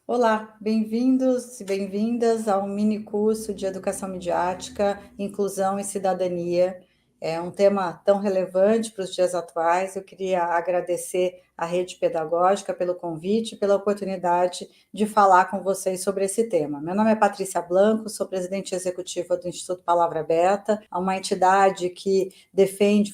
Olá, bem-vindos e bem-vindas ao mini curso de Educação Midiática, Inclusão e Cidadania. É um tema tão relevante para os dias atuais. Eu queria agradecer à Rede Pedagógica pelo convite e pela oportunidade de falar com vocês sobre esse tema. Meu nome é Patrícia Blanco, sou presidente executiva do Instituto Palavra Aberta, uma entidade que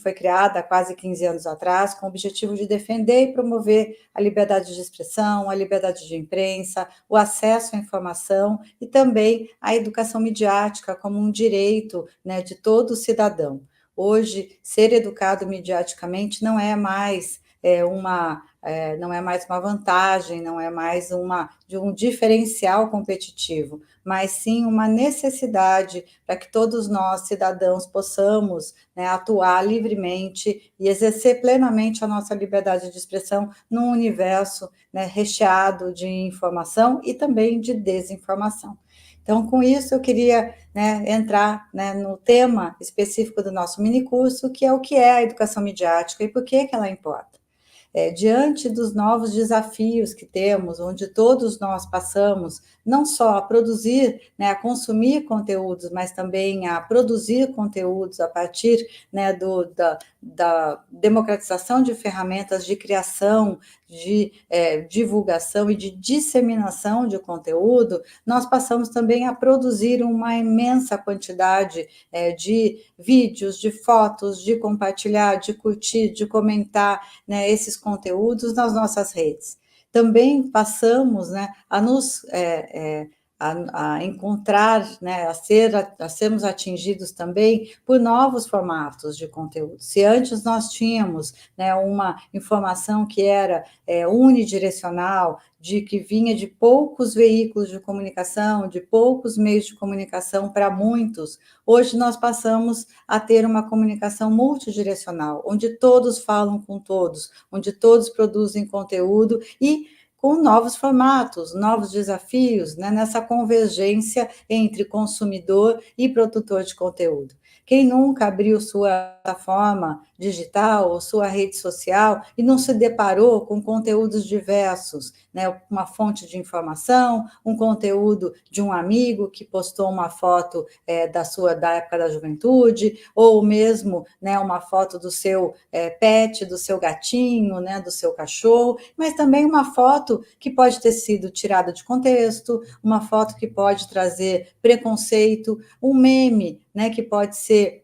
foi criada há quase 15 anos atrás, com o objetivo de defender e promover a liberdade de expressão, a liberdade de imprensa, o acesso à informação e também a educação midiática como um direito, né, de todo cidadão. Hoje, ser educado midiaticamente não é mais uma vantagem, não é mais um diferencial competitivo, mas sim uma necessidade para que todos nós, cidadãos, possamos, né, atuar livremente e exercer plenamente a nossa liberdade de expressão num universo, né, recheado de informação e também de desinformação. Então, com isso, eu queria, né, entrar, né, no tema específico do nosso minicurso, que é a educação midiática e por que ela importa. Diante dos novos desafios que temos, onde todos nós passamos, não só a produzir, né, a consumir conteúdos, mas também a produzir conteúdos a partir, né, da democratização de ferramentas de criação, de divulgação e de disseminação de conteúdo, nós passamos também a produzir uma imensa quantidade de vídeos, de fotos, de compartilhar, de curtir, de comentar, né, esses conteúdos nas nossas redes. Também passamos, né, a encontrar, né, a sermos atingidos também por novos formatos de conteúdo. Se antes nós tínhamos, né, uma informação que era unidirecional, de que vinha de poucos veículos de comunicação, de poucos meios de comunicação para muitos, hoje nós passamos a ter uma comunicação multidirecional, onde todos falam com todos, onde todos produzem conteúdo e com novos formatos, novos desafios, né, nessa convergência entre consumidor e produtor de conteúdo. Quem nunca abriu sua plataforma digital ou sua rede social e não se deparou com conteúdos diversos, né, uma fonte de informação, um conteúdo de um amigo que postou uma foto da época da juventude, ou mesmo, né, uma foto do seu pet, do seu gatinho, né, do seu cachorro, mas também uma foto que pode ter sido tirada de contexto, uma foto que pode trazer preconceito, um meme, né, que pode ser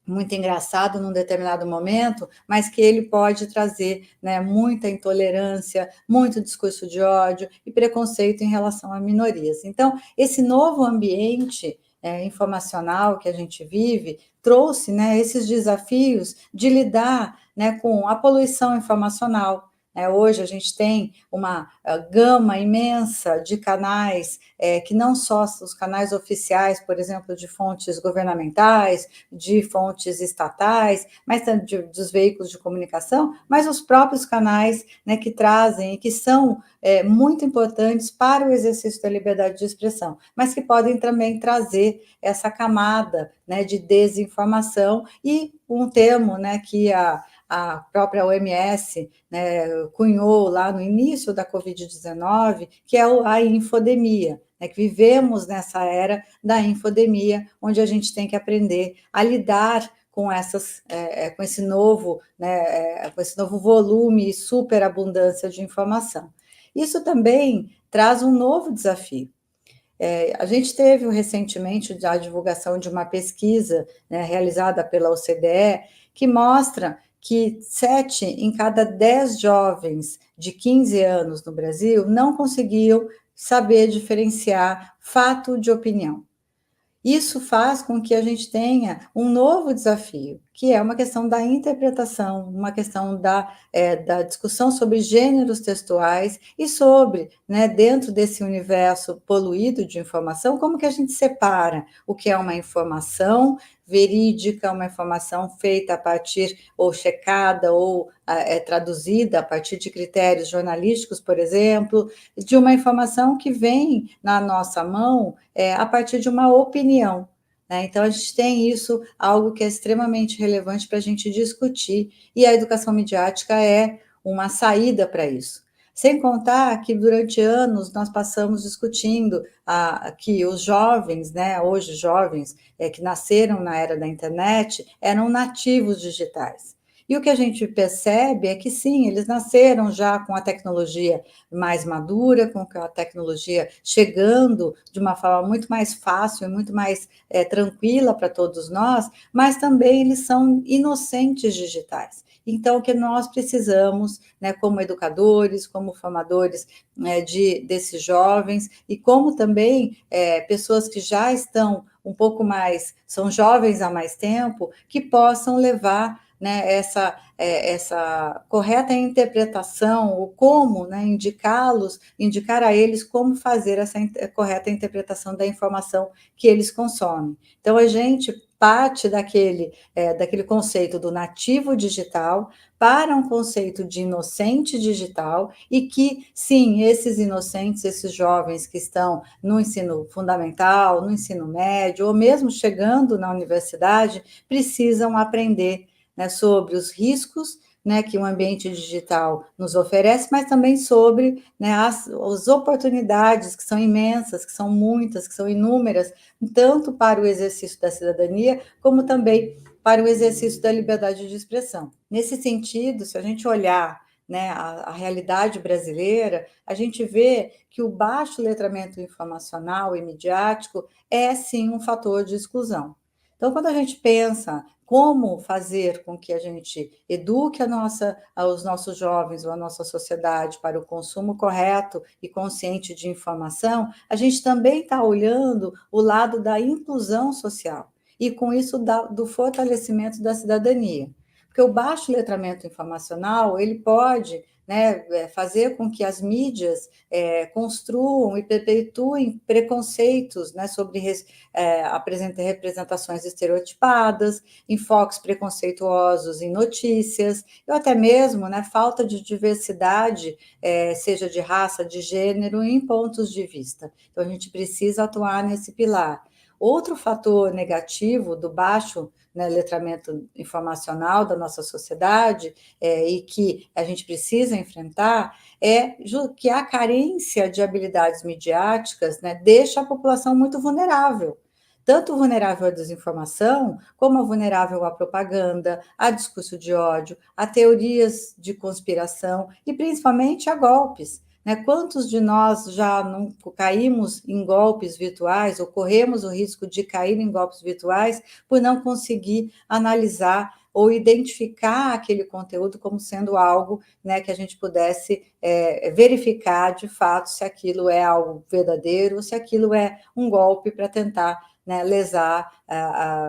muito engraçado num determinado momento, mas que ele pode trazer, né, muita intolerância, muito discurso de ódio e preconceito em relação a minorias. Então, esse novo ambiente informacional que a gente vive trouxe, né, esses desafios de lidar, né, com a poluição informacional. Hoje a gente tem uma gama imensa de canais, que não só os canais oficiais, por exemplo, de fontes governamentais, de fontes estatais, mas dos veículos de comunicação, mas os próprios canais, né, que trazem e que são muito importantes para o exercício da liberdade de expressão, mas que podem também trazer essa camada, né, de desinformação e um termo, né, que a própria OMS, né, cunhou lá no início da Covid-19, que é a infodemia, né, que vivemos nessa era da infodemia, onde a gente tem que aprender a lidar com com esse novo, né, com esse novo volume e superabundância de informação. Isso também traz um novo desafio. A gente teve recentemente a divulgação de uma pesquisa, né, realizada pela OCDE, que mostra que 7 em cada 10 jovens de 15 anos no Brasil não conseguiam saber diferenciar fato de opinião. Isso faz com que a gente tenha um novo desafio, que é uma questão da interpretação, uma questão da discussão sobre gêneros textuais e sobre, né, dentro desse universo poluído de informação, como que a gente separa o que é uma informação verídica, uma informação feita a partir, ou checada, ou traduzida a partir de critérios jornalísticos, por exemplo, de uma informação que vem na nossa mão a partir de uma opinião. Né? Então, a gente tem algo que é extremamente relevante para a gente discutir, e a educação midiática é uma saída para isso. Sem contar que durante anos nós passamos discutindo que os jovens, né, hoje jovens, que nasceram na era da internet, eram nativos digitais. E o que a gente percebe é que sim, eles nasceram já com a tecnologia mais madura, com a tecnologia chegando de uma forma muito mais fácil e muito mais tranquila para todos nós, mas também eles são inocentes digitais. Então, o que nós precisamos, né, como educadores, como formadores desses jovens, e como também pessoas que já estão um pouco mais, são jovens há mais tempo, que possam levar, né, essa correta interpretação, ou como, né, indicar a eles como fazer essa correta interpretação da informação que eles consomem. Então, a gente parte daquele conceito do nativo digital para um conceito de inocente digital, e que, sim, esses inocentes, esses jovens que estão no ensino fundamental, no ensino médio, ou mesmo chegando na universidade, precisam aprender, né, sobre os riscos, né, que o ambiente digital nos oferece, mas também sobre, né, as oportunidades que são imensas, que são muitas, que são inúmeras, tanto para o exercício da cidadania, como também para o exercício da liberdade de expressão. Nesse sentido, se a gente olhar, né, a realidade brasileira, a gente vê que o baixo letramento informacional e midiático é, sim, um fator de exclusão. Então, quando a gente pensa como fazer com que a gente eduque os nossos jovens ou a nossa sociedade para o consumo correto e consciente de informação, a gente também está olhando o lado da inclusão social e, com isso, do fortalecimento da cidadania. Porque o baixo letramento informacional, ele pode, né, fazer com que as mídias construam e perpetuem preconceitos, né, sobre representações estereotipadas, enfoques preconceituosos em notícias, ou até mesmo, né, falta de diversidade, seja de raça, de gênero, em pontos de vista. Então, a gente precisa atuar nesse pilar. Outro fator negativo do baixo, né, letramento informacional da nossa sociedade, e que a gente precisa enfrentar, é que a carência de habilidades midiáticas, né, deixa a população muito vulnerável. Tanto vulnerável à desinformação, como vulnerável à propaganda, a discurso de ódio, a teorias de conspiração e principalmente a golpes. Né? Quantos de nós já não caímos em golpes virtuais, ou corremos o risco de cair em golpes virtuais por não conseguir analisar ou identificar aquele conteúdo como sendo algo, né, que a gente pudesse verificar de fato se aquilo é algo verdadeiro ou se aquilo é um golpe para tentar, né,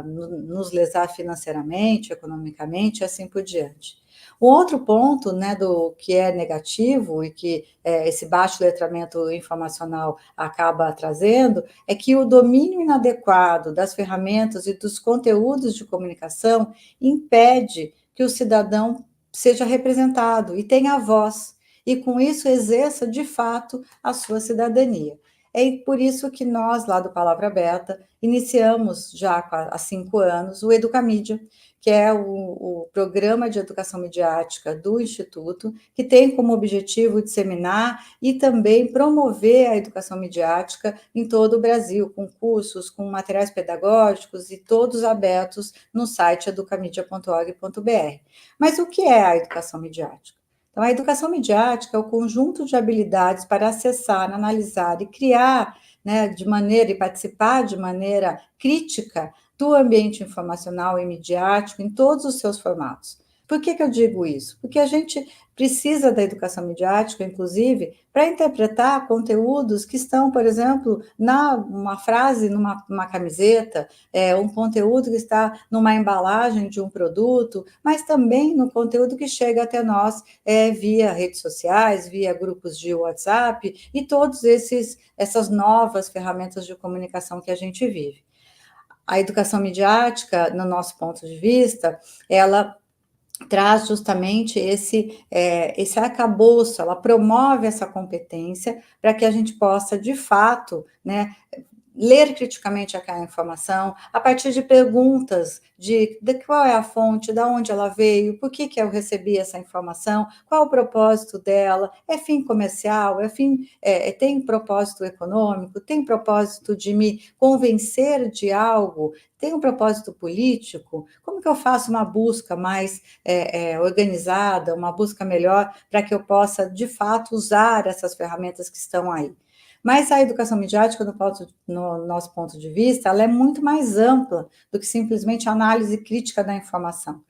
nos lesar financeiramente, economicamente, e assim por diante. Um outro ponto, né, do que é negativo e que esse baixo letramento informacional acaba trazendo é que o domínio inadequado das ferramentas e dos conteúdos de comunicação impede que o cidadão seja representado e tenha voz, e com isso exerça de fato a sua cidadania. É por isso que nós, lá do Palavra Aberta, iniciamos já há 5 anos o Educamídia, que é o programa de educação midiática do Instituto, que tem como objetivo disseminar e também promover a educação midiática em todo o Brasil, com cursos, com materiais pedagógicos e todos abertos no site educamidia.org.br. Mas o que é a educação midiática? Então, a educação midiática é o conjunto de habilidades para acessar, analisar e criar, né, e participar de maneira crítica do ambiente informacional e midiático em todos os seus formatos. Por que eu digo isso? Porque a gente precisa da educação midiática, inclusive, para interpretar conteúdos que estão, por exemplo, numa frase, numa camiseta, um conteúdo que está numa embalagem de um produto, mas também no conteúdo que chega até nós via redes sociais, via grupos de WhatsApp e todas essas novas ferramentas de comunicação que a gente vive. A educação midiática, no nosso ponto de vista, ela traz justamente esse arcabouço, ela promove essa competência para que a gente possa, de fato, né, ler criticamente aquela informação, a partir de perguntas de qual é a fonte, de onde ela veio, por que eu recebi essa informação, qual o propósito dela, é fim comercial, tem propósito econômico, tem propósito de me convencer de algo, tem um propósito político, como que eu faço uma busca mais organizada, uma busca melhor para que eu possa, de fato, usar essas ferramentas que estão aí. Mas a educação midiática, no nosso ponto de vista, ela é muito mais ampla do que simplesmente a análise crítica da informação.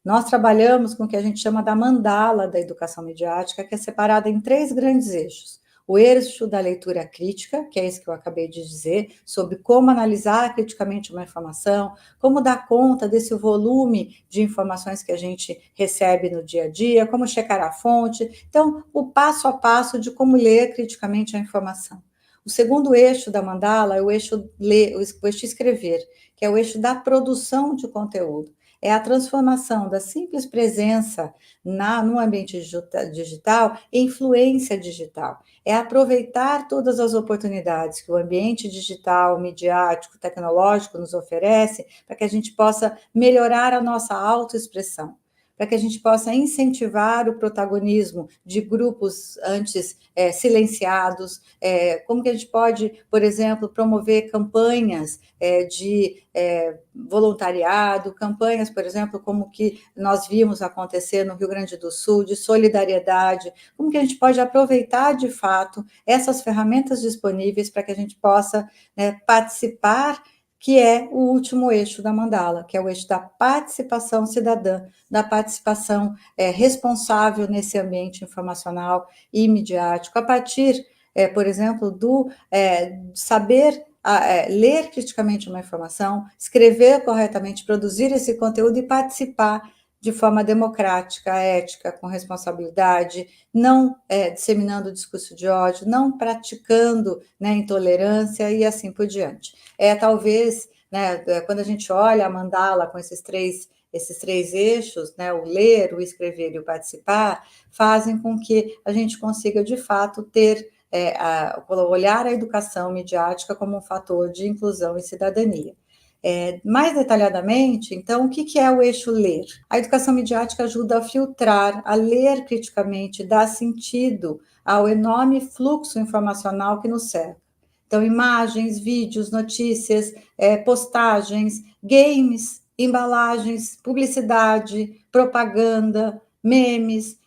Nós trabalhamos com o que a gente chama da mandala da educação midiática, que é separada em 3 grandes eixos. O eixo da leitura crítica, que é esse que eu acabei de dizer, sobre como analisar criticamente uma informação, como dar conta desse volume de informações que a gente recebe no dia a dia, como checar a fonte. Então, o passo a passo de como ler criticamente a informação. O segundo eixo da mandala é o eixo escrever, que é o eixo da produção de conteúdo. É a transformação da simples presença no ambiente digital em influência digital. É aproveitar todas as oportunidades que o ambiente digital, midiático, tecnológico nos oferece para que a gente possa melhorar a nossa autoexpressão, para que a gente possa incentivar o protagonismo de grupos antes silenciados, como que a gente pode, por exemplo, promover campanhas de voluntariado, campanhas, por exemplo, como que nós vimos acontecer no Rio Grande do Sul, de solidariedade, como que a gente pode aproveitar, de fato, essas ferramentas disponíveis para que a gente possa participar, que é o último eixo da mandala, que é o eixo da participação cidadã, da participação responsável nesse ambiente informacional e midiático, a partir, por exemplo, do saber ler criticamente uma informação, escrever corretamente, produzir esse conteúdo e participar de forma democrática, ética, com responsabilidade, não disseminando discurso de ódio, não praticando intolerância e assim por diante. Talvez, quando a gente olha a mandala com esses três eixos, o ler, o escrever e o participar, fazem com que a gente consiga, de fato, ter olhar a educação midiática como um fator de inclusão e cidadania. Mais detalhadamente, então, o que é o eixo ler? A educação midiática ajuda a filtrar, a ler criticamente, dar sentido ao enorme fluxo informacional que nos cerca. Então, imagens, vídeos, notícias, postagens, games, embalagens, publicidade, propaganda, memes,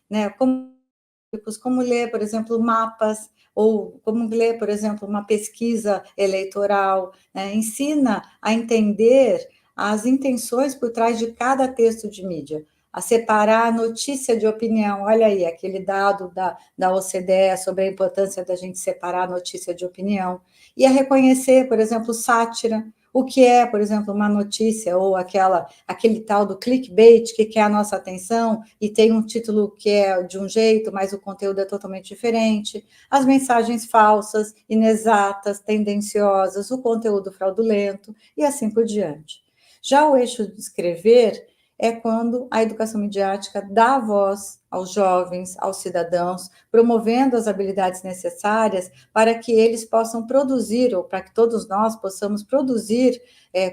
como ler, por exemplo, mapas, ou como ler, por exemplo, uma pesquisa eleitoral, ensina a entender as intenções por trás de cada texto de mídia, a separar a notícia de opinião. Olha aí, aquele dado da OCDE sobre a importância da gente separar a notícia de opinião, e a reconhecer, por exemplo, sátira, o que é, por exemplo, uma notícia ou aquele tal do clickbait que quer a nossa atenção e tem um título que é de um jeito, mas o conteúdo é totalmente diferente, as mensagens falsas, inexatas, tendenciosas, o conteúdo fraudulento e assim por diante. Já o eixo de escrever é quando a educação midiática dá voz aos jovens, aos cidadãos, promovendo as habilidades necessárias para que eles possam produzir, ou para que todos nós possamos produzir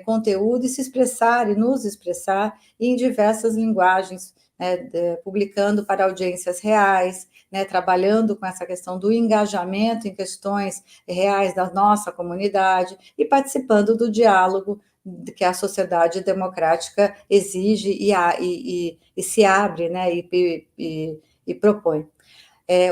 conteúdo e se expressar, e nos expressar em diversas linguagens, publicando para audiências reais, trabalhando com essa questão do engajamento em questões reais da nossa comunidade e participando do diálogo que a sociedade democrática exige e se abre, e propõe.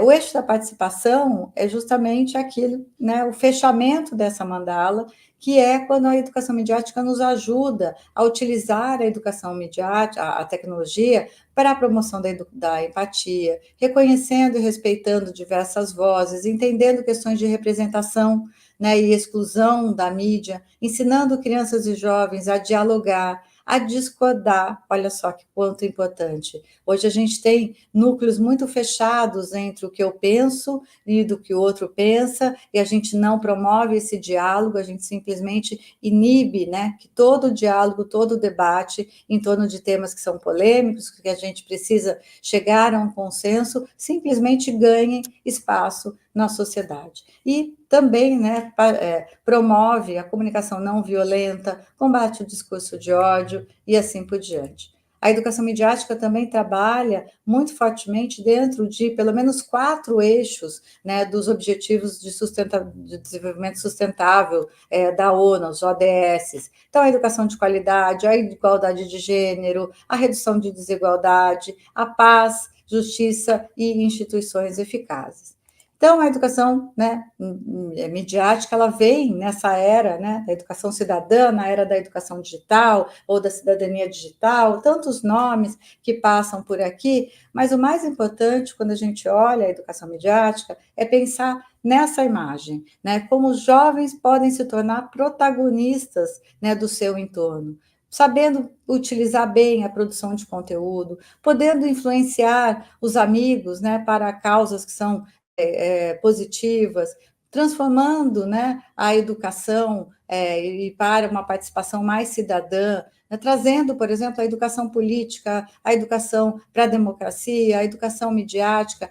O eixo da participação é justamente aquilo, o fechamento dessa mandala, que é quando a educação midiática nos ajuda a utilizar a educação midiática, a tecnologia, para a promoção da empatia, reconhecendo e respeitando diversas vozes, entendendo questões de representação, e exclusão da mídia, ensinando crianças e jovens a dialogar, a discordar. Olha só que quanto importante. Hoje a gente tem núcleos muito fechados entre o que eu penso e do que o outro pensa, e a gente não promove esse diálogo, a gente simplesmente inibe, que todo diálogo, todo debate em torno de temas que são polêmicos, que a gente precisa chegar a um consenso, simplesmente ganhe espaço na sociedade. E também, né, promove a comunicação não violenta, combate o discurso de ódio e assim por diante. A educação midiática também trabalha muito fortemente dentro de pelo menos 4 eixos, né, dos Objetivos de Desenvolvimento Sustentável da ONU, os ODS. Então, a educação de qualidade, a igualdade de gênero, a redução de desigualdade, a paz, justiça e instituições eficazes. Então, a educação, né, midiática, ela vem nessa era, né, da educação cidadã, na era da educação digital ou da cidadania digital, tantos nomes que passam por aqui, mas o mais importante, quando a gente olha a educação midiática, é pensar nessa imagem, né, como os jovens podem se tornar protagonistas, né, do seu entorno, sabendo utilizar bem a produção de conteúdo, podendo influenciar os amigos, né, para causas que são positivas, transformando, né, a educação e para uma participação mais cidadã, né, trazendo, por exemplo, a educação política, a educação para a democracia, a educação midiática,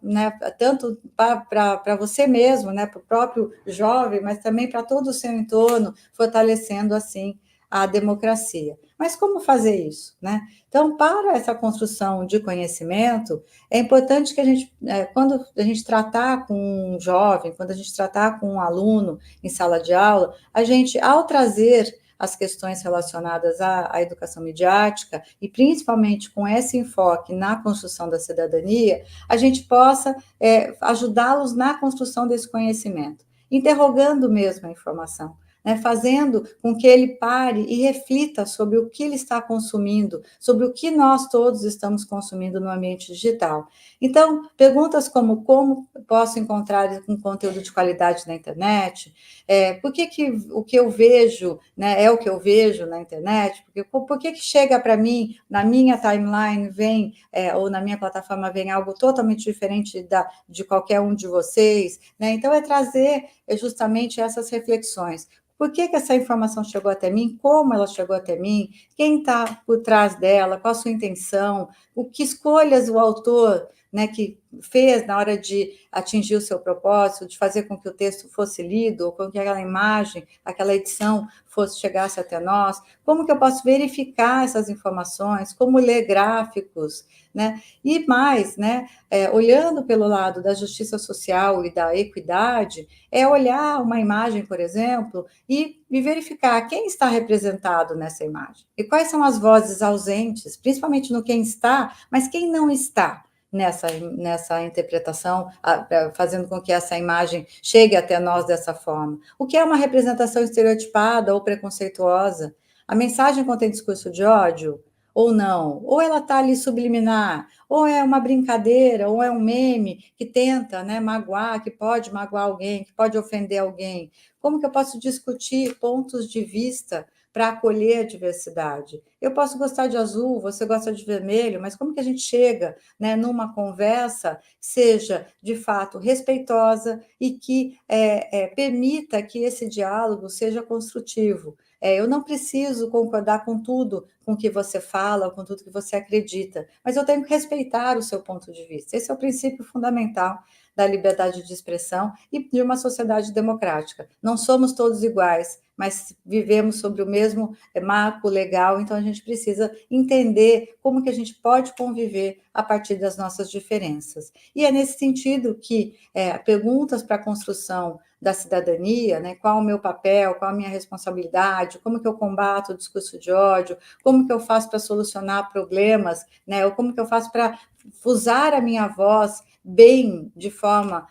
né, tanto para você mesmo, né, para o próprio jovem, mas também para todo o seu entorno, fortalecendo assim a democracia. Mas como fazer isso, né? Então, para essa construção de conhecimento, é importante que a gente, quando a gente tratar com um jovem, quando a gente tratar com um aluno em sala de aula, a gente, ao trazer as questões relacionadas à educação midiática, e principalmente com esse enfoque na construção da cidadania, a gente possa ajudá-los na construção desse conhecimento, interrogando mesmo a informação, né, fazendo com que ele pare e reflita sobre o que ele está consumindo, sobre o que nós todos estamos consumindo no ambiente digital. Então, perguntas como posso encontrar um conteúdo de qualidade na internet? Por que o que eu vejo, né, é o que eu vejo na internet? Por que chega para mim, na minha timeline, vem, ou na minha plataforma, vem algo totalmente diferente de qualquer um de vocês? Né? Então, é trazer justamente essas reflexões. Por que essa informação chegou até mim? Como ela chegou até mim? Quem está por trás dela? Qual a sua intenção? O que escolhas o autor, né, que fez na hora de atingir o seu propósito, de fazer com que o texto fosse lido, ou com que aquela imagem, aquela edição chegasse até nós? Como que eu posso verificar essas informações? Como ler gráficos? Né? E mais, né, olhando pelo lado da justiça social e da equidade, é olhar uma imagem, por exemplo, e verificar quem está representado nessa imagem e quais são as vozes ausentes, principalmente no quem está, mas quem não está nessa interpretação, fazendo com que essa imagem chegue até nós dessa forma. O que é uma representação estereotipada ou preconceituosa? A mensagem contém discurso de ódio? Ou não? Ou ela está ali subliminar? Ou é uma brincadeira? Ou é um meme que tenta, né, magoar, que pode magoar alguém, que pode ofender alguém? Como que eu posso discutir pontos de vista para acolher a diversidade? Eu posso gostar de azul, você gosta de vermelho, mas como que a gente chega, né, numa conversa que seja, de fato, respeitosa e que permita que esse diálogo seja construtivo? Eu não preciso concordar com tudo com que você fala, com tudo que você acredita, mas eu tenho que respeitar o seu ponto de vista. Esse é o princípio fundamental da liberdade de expressão e de uma sociedade democrática. Não somos todos iguais, mas vivemos sobre o mesmo marco legal, então a gente precisa entender como que a gente pode conviver a partir das nossas diferenças. E é nesse sentido que perguntas para a construção da cidadania, né? Qual o meu papel, qual a minha responsabilidade, como que eu combato o discurso de ódio, como que eu faço para solucionar problemas, né? Ou como que eu faço para usar a minha voz bem, de forma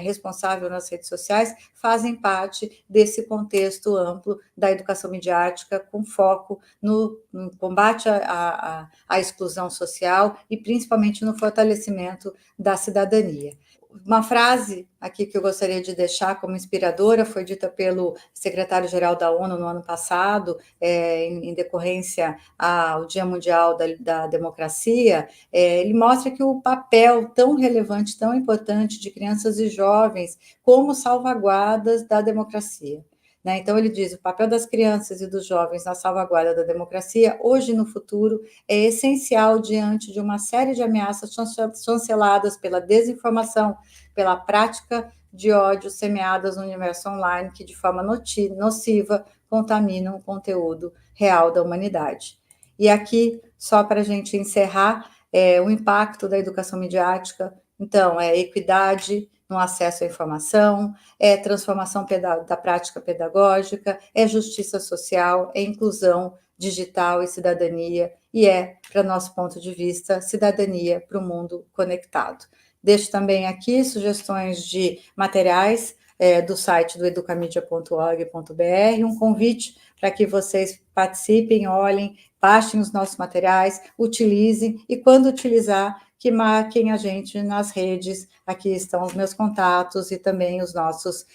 responsável nas redes sociais, fazem parte desse contexto amplo da educação midiática, com foco no combate à exclusão social e principalmente no fortalecimento da cidadania. Uma frase aqui que eu gostaria de deixar como inspiradora foi dita pelo secretário-geral da ONU no ano passado, em decorrência ao Dia Mundial da Democracia. Ele mostra que o papel tão relevante, tão importante de crianças e jovens como salvaguardas da democracia. né? Então, ele diz: o papel das crianças e dos jovens na salvaguarda da democracia, hoje e no futuro, é essencial diante de uma série de ameaças chanceladas pela desinformação, pela prática de ódio semeadas no universo online que, de forma nociva, contaminam o conteúdo real da humanidade. E aqui, só para a gente encerrar, o impacto da educação midiática, então, é equidade no acesso à informação, é transformação da prática pedagógica, é justiça social, é inclusão digital e cidadania, e para nosso ponto de vista, cidadania para o mundo conectado. Deixo também aqui sugestões de materiais do site do educamedia.org.br, um convite para que vocês participem, olhem, baixem os nossos materiais, utilizem e, quando utilizar, que marquem a gente nas redes. Aqui estão os meus contatos e também os nossos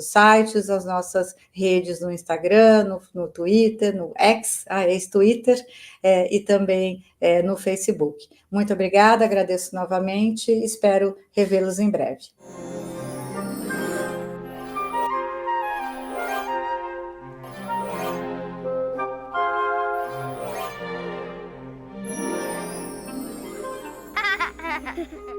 sites, as nossas redes no Instagram, no Twitter, no X, ex-Twitter, e também no Facebook. Muito obrigada, agradeço novamente, espero revê-los em breve. Ha ha ha!